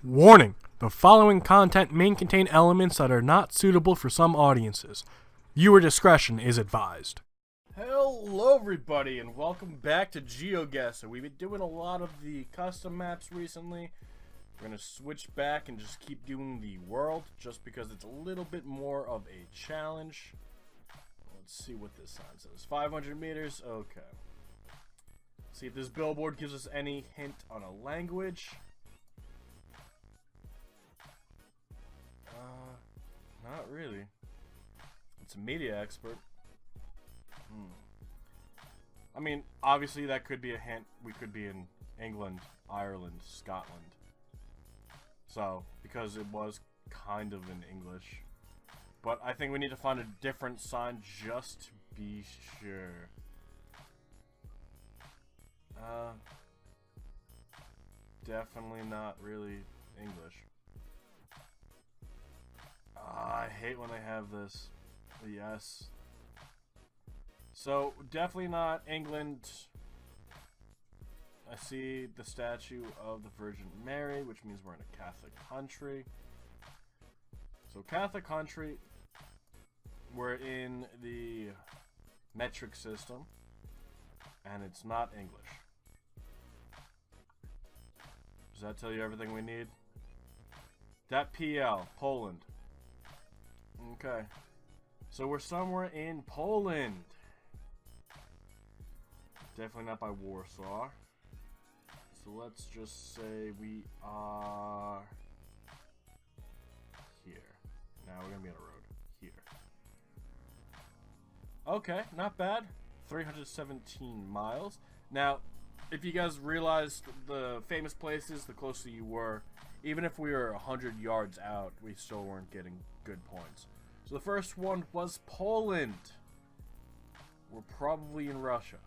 Warning: the following content may contain elements that are not suitable for some audiences. Viewer discretion is advised. Hello everybody and welcome back to Geoguessr. We've been doing a lot of the custom maps recently. We're going to switch back and just keep doing the world just because it's a little bit more of a challenge. Let's see what this sign says. 500 meters, okay. See if this billboard gives us any hint on a language. Not really. It's a media expert. I mean, obviously that could be a hint. We could be in England, Ireland, Scotland. So, because it was kind of in English. But I think we need to find a different sign just to be sure. Definitely not really English. I hate when they have this. Yes. So, definitely not England. I see the statue of the Virgin Mary, which means we're in a Catholic country. So, Catholic country. We're in the metric system. And it's not English. Does that tell you everything we need? That PL, Poland. Okay. So we're somewhere in Poland. Definitely not by Warsaw. So let's just say we are here. Now we're gonna be on a road here. Okay, not bad. 317 miles. Now, if you guys realized the famous places, the closer you were, even if we were 100 yards out, we still weren't getting good points. So the first one was Poland. We're probably in Russia.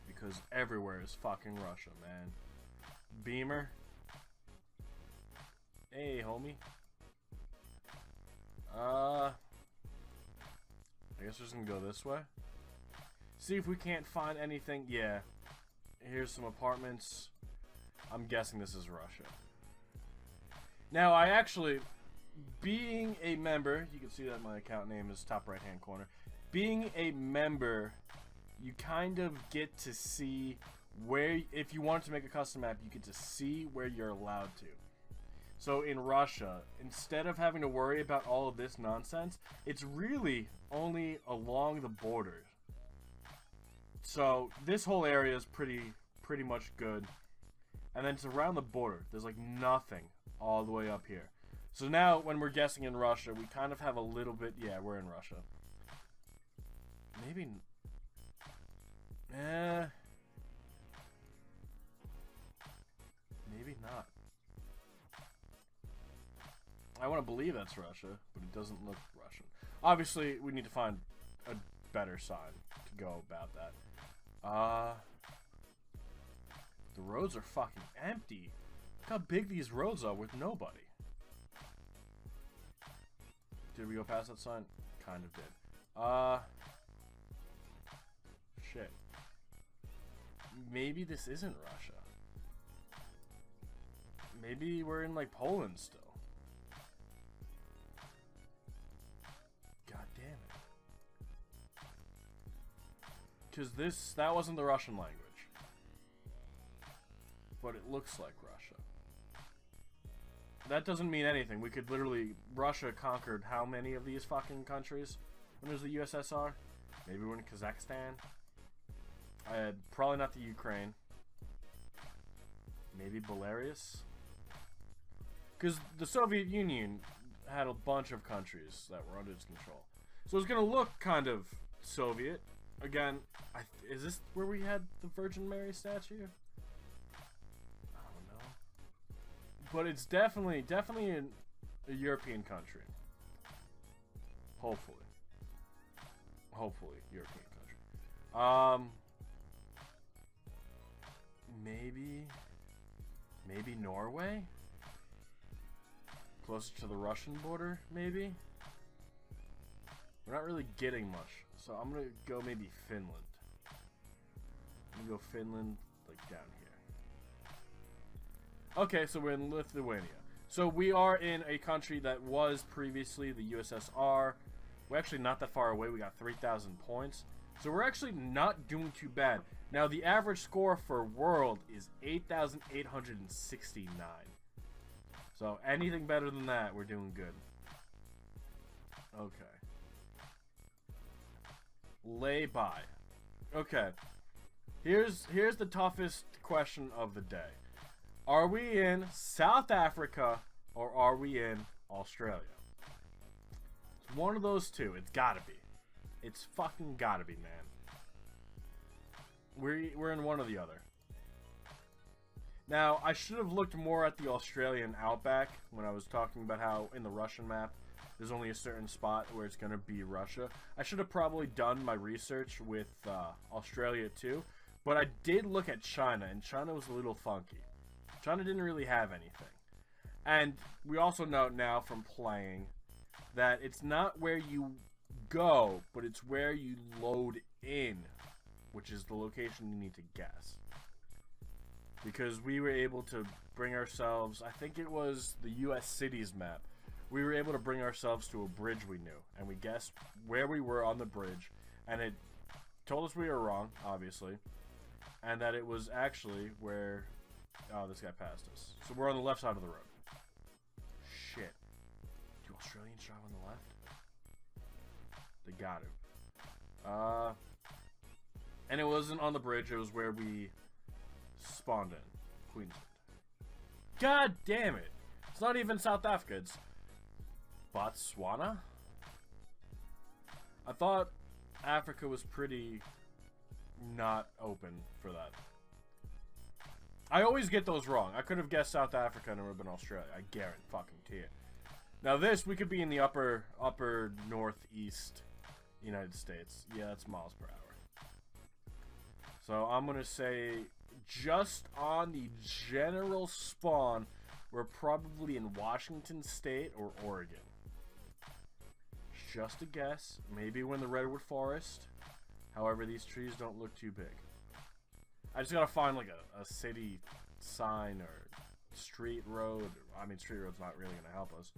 Because everywhere is fucking Russia, man. Beamer. Hey, homie. I guess we're just gonna go this way. See if we can't find anything. Yeah. Here's some apartments. I'm guessing this is Russia. Now, I actually... Being a member, you can see that my account name is top right hand corner. Being a member, you kind of get to see where, if you wanted to make a custom map, you get to see where you're allowed to. So in Russia, instead of having to worry about all of this nonsense, it's really only along the borders. So this whole area is pretty much good. And then it's around the border. There's like nothing all the way up here. So now, when we're guessing in Russia, we kind of have a little bit... Yeah, we're in Russia. Maybe... Maybe not. I want to believe that's Russia, but it doesn't look Russian. Obviously, we need to find a better sign to go about that. The roads are fucking empty. Look how big these roads are with nobody. Did we go past that sign? Kind of did. Shit. Maybe this isn't Russia. Maybe we're in, like, Poland still. God damn it. Because that wasn't the Russian language. But it looks like Russia. That doesn't mean anything. We could literally... Russia conquered how many of these fucking countries when it was the USSR? Maybe we're in Kazakhstan? Probably not the Ukraine. Maybe Belarus? Because the Soviet Union had a bunch of countries that were under its control. So it's going to look kind of Soviet. Again, is this where we had the Virgin Mary statue? But it's definitely in a European country. Hopefully. Hopefully, European country. Maybe Norway? Closer to the Russian border, maybe? We're not really getting much. So I'm gonna go maybe Finland. I'm gonna go Finland, like down here. Okay, so we're in Lithuania. So we are in a country that was previously the USSR. We're actually not that far away. We got 3,000 points. So we're actually not doing too bad. Now, the average score for world is 8,869. So anything better than that, we're doing good. Okay. Lay by. Okay. Here's the toughest question of the day. Are we in South Africa or are we in Australia? It's one of those two. It's gotta be. It's fucking gotta be, man. We're in one or the other. Now, I should have looked more at the Australian outback when I was talking about how in the Russian map there's only a certain spot where it's going to be Russia. I should have probably done my research with Australia too, but I did look at China, and China was a little funky. China didn't really have anything. And we also know now from playing that it's not where you go, but it's where you load in, which is the location you need to guess. Because we were able to bring ourselves, I think it was the US cities map, we were able to bring ourselves to a bridge we knew, and we guessed where we were on the bridge, and it told us we were wrong, obviously, and that it was actually where, oh, this guy passed us. So we're on the left side of the road. Shit. Do Australians drive on the left? They got to. And it wasn't on the bridge, it was where we spawned in. Queensland. God damn it! It's not even South Africa, it's Botswana? I thought Africa was pretty not open for that. I always get those wrong. I could have guessed South Africa and it would have been Australia. I guarantee fucking it. Now this, we could be in the upper northeast United States. Yeah, that's miles per hour. So I'm gonna say just on the general spawn, we're probably in Washington State or Oregon. Just a guess. Maybe we're in the Redwood Forest. However, these trees don't look too big. I just gotta find like a city sign or street road. I mean, street road's not really gonna help us.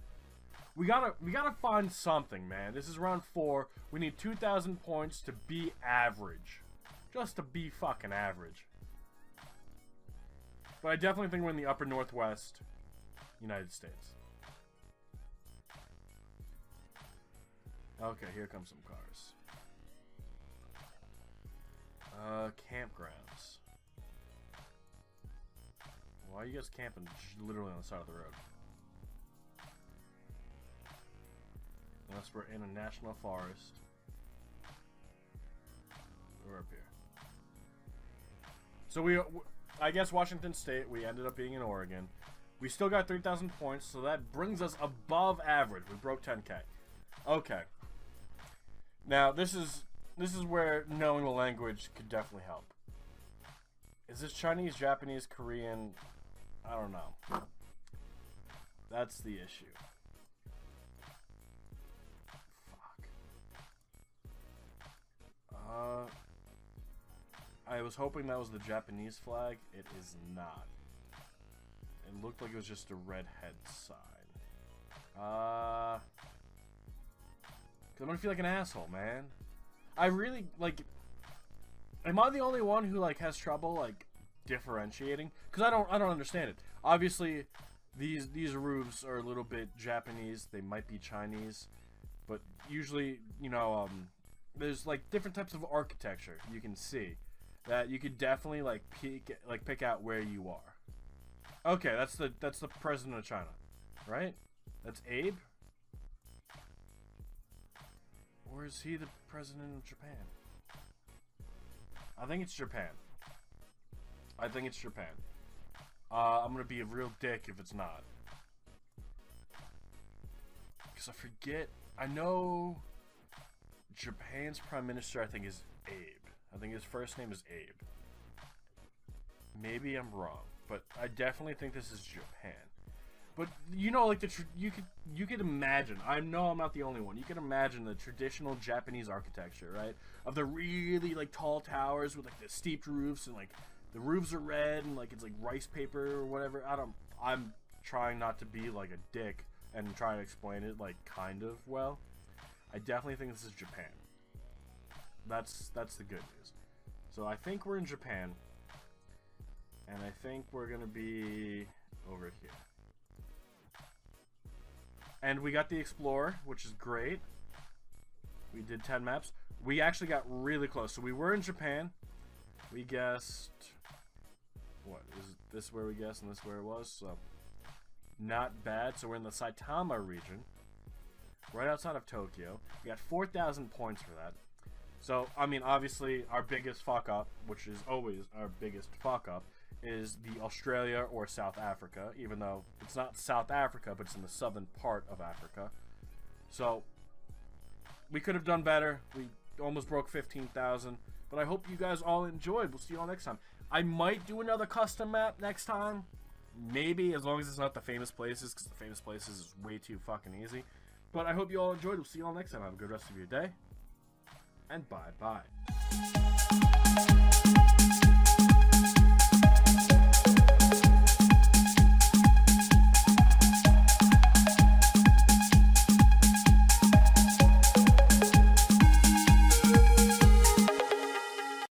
We gotta find something, man. This is round 4. We need 2,000 points to be average. Just to be fucking average. But I definitely think we're in the upper northwest United States. Okay, here come some cars. Campgrounds. Why are you guys camping literally on the side of the road? Unless we're in a national forest. We're up here. So I guess Washington State, we ended up being in Oregon. We still got 3,000 points, so that brings us above average. We broke 10K. Okay. Now, this is where knowing the language could definitely help. Is this Chinese, Japanese, Korean? I don't know. That's the issue. Fuck. I was hoping that was the Japanese flag. It is not. It looked like it was just a red head sign. Cause I'm gonna feel like an asshole, man. I really, like, am I the only one who, like, has trouble, like, differentiating? Cause I don't understand it. Obviously, these roofs are a little bit Japanese. They might be Chinese. But usually, you know, there's, like, different types of architecture you can see that you could definitely, like, pick out where you are. Okay, that's the president of China, right? That's Abe? Or is he the president of Japan? I think it's Japan. I think it's Japan. I'm gonna be a real dick if it's not. Because I forget. I know Japan's prime minister, I think, is Abe. I think his first name is Abe. Maybe I'm wrong, but I definitely think this is Japan. But you know, like you could imagine. I know I'm not the only one. You can imagine the traditional Japanese architecture, right? Of the really like tall towers with like the steep roofs and like the roofs are red and like it's like rice paper or whatever. I'm trying not to be like a dick and trying to explain it like kind of well. I definitely think this is Japan. That's the good news. So I think we're in Japan, and I think we're gonna be over here. And we got the Explorer, which is great. We did 10 maps. We actually got really close. So we were in Japan. We guessed... What? Is this where we guessed and this where it was? So, not bad. So we're in the Saitama region. Right outside of Tokyo. We got 4,000 points for that. So, I mean, obviously, our biggest fuck-up, which is always our biggest fuck-up, is the Australia or South Africa, even though it's not South Africa, but it's in the southern part of Africa. So, we could have done better. We almost broke 15,000, but I hope you guys all enjoyed. We'll see you all next time. I might do another custom map next time. Maybe, as long as it's not the famous places, because the famous places is way too fucking easy. But I hope you all enjoyed. We'll see you all next time. Have a good rest of your day. And bye-bye.